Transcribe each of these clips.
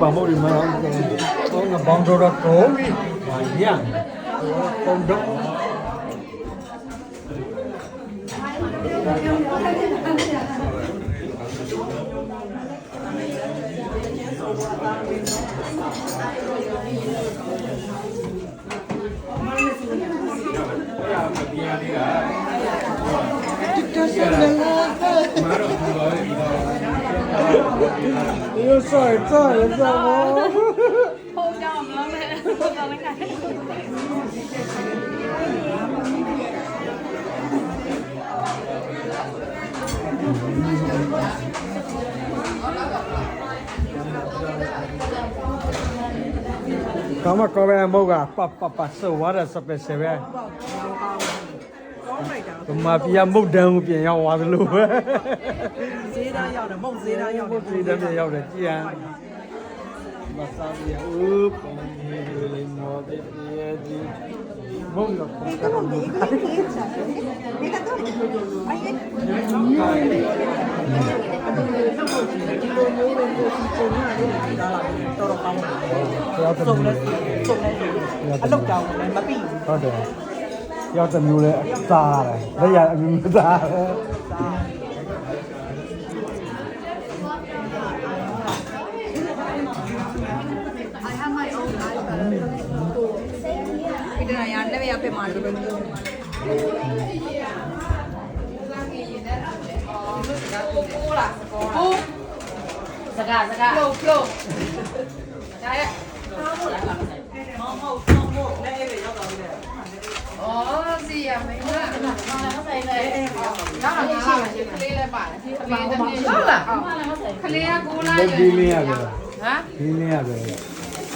把毛的买上，我那帮着了高米，一样，帮着。又帅炸了，知道吗？好笑唔諗咩？好講得解。咁啊，各位冇噶，八收我的10%呗。咁啊，邊有冇燈邊有話的路啊？ဈေးသားရောက်တယ်မဟုတ်ဈေးသားရောက်တယ် ဒီတည်းရောက်တယ်ကြည်ရန်မစားရဥပ္ပန်လေးမောတဲ့ရဲ့ဒီဘုံတော့ပုံကမ်းလို့တော်ကောင်းတယ်စုံလဲအလောက်တောင်းတယ်မပြီး ဟုတ်တယ်ရောက်တဲ့မျိုးလဲစားတယ်လက်ရအမျိုးစားတယ် ဒီတရရလည်းရပြမှာလို့စကားဖလိုဒါရဲ့အော်စီရမင်းကဆိုင်လေနောက်တော့ရှိမှရှိလေးလည်းပါတယ်ခလေးတစ်နေ့ဟုတ်လားခလေးက9လ ဒီလင်းရတယ် ဟမ် ဒီလင်းရတယ်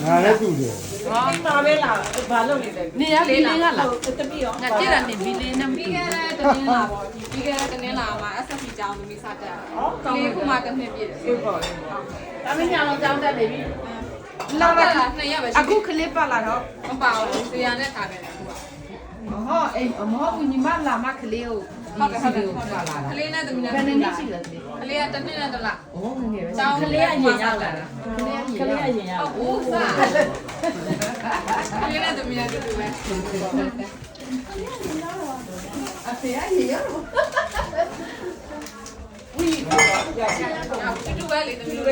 ငါလည်းတူတယ် ဟော ပါပဲလားဘာလုပ်နေလဲ နေရလေးလေးကလား တပည့်ရော ငါကြည့်တာနေဘီလေးနဲ့ပြီးခဲ့တဲ့တင်းလာပေါ့ပြီးခဲ့တဲ့တင်းလာမှာ SFP ကျောင်းသမီးစတက်ကလေးကမှတစ်နှစ်ပြည့်တယ် ပြေပေါ်တယ် ဒါမင်းညာတော့ကျောင်းတက်နေပြီလောက်တာ2ရက်ပဲရှိ အခုခလစ်ပတ်လာတော့ မပါဘူးဇေယျနဲ့ထားခဲ့တယ်အခုက ဟောအေးမဟုတ်ဘူးညီမလာမခလေးကို ဟုတ်ကဲ့ဟုတ်ကဲ့ကလေးနဲ့သမီးနဲ့ဘယ်နှစ်ရှိလဲကလေးကတစ်နှစ်နဲ့တစ်လ ဟောငငယ်ပဲ ကျောင်းကလေးကအရင်ရောက်လာတာ ခလေးအရင်ရောက် ဟုတ်ဘူးစားကလေးနဲ့သမီးနဲ့တူတူပဲ အဖေအရင်ရောက် တူတူပဲလေသမီးက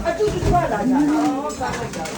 အတူတူပါလာကြအော်စားလိုက်ကြ ဟ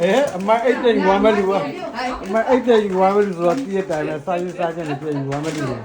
ဲ့ အမအိတ်တဲ့ယူမလို့အမအိတ်တဲ့ယူမလို့ဆိုတော့တည့်တိုင်းပဲစာရေးစားခြင်းနဲ့ပြင်ယူမလို့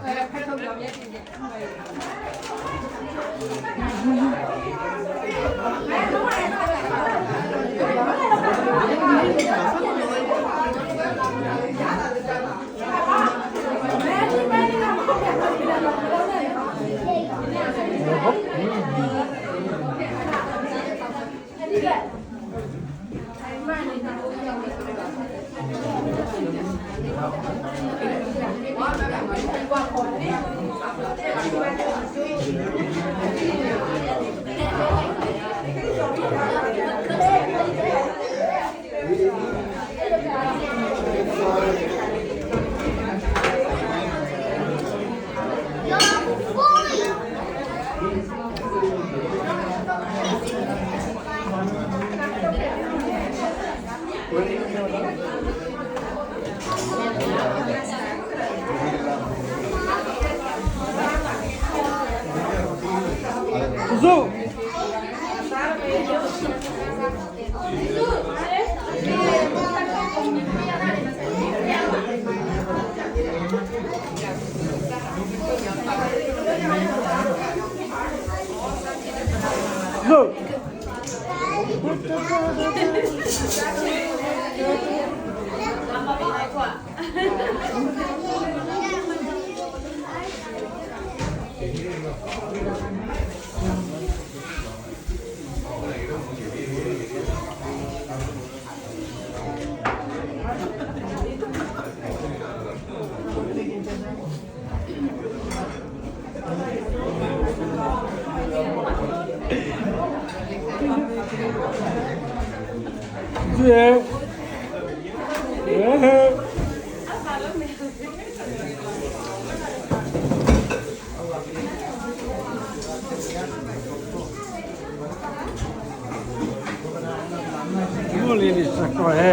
Zo. ဟုတ်ဒီလိုလေးစကောရဲ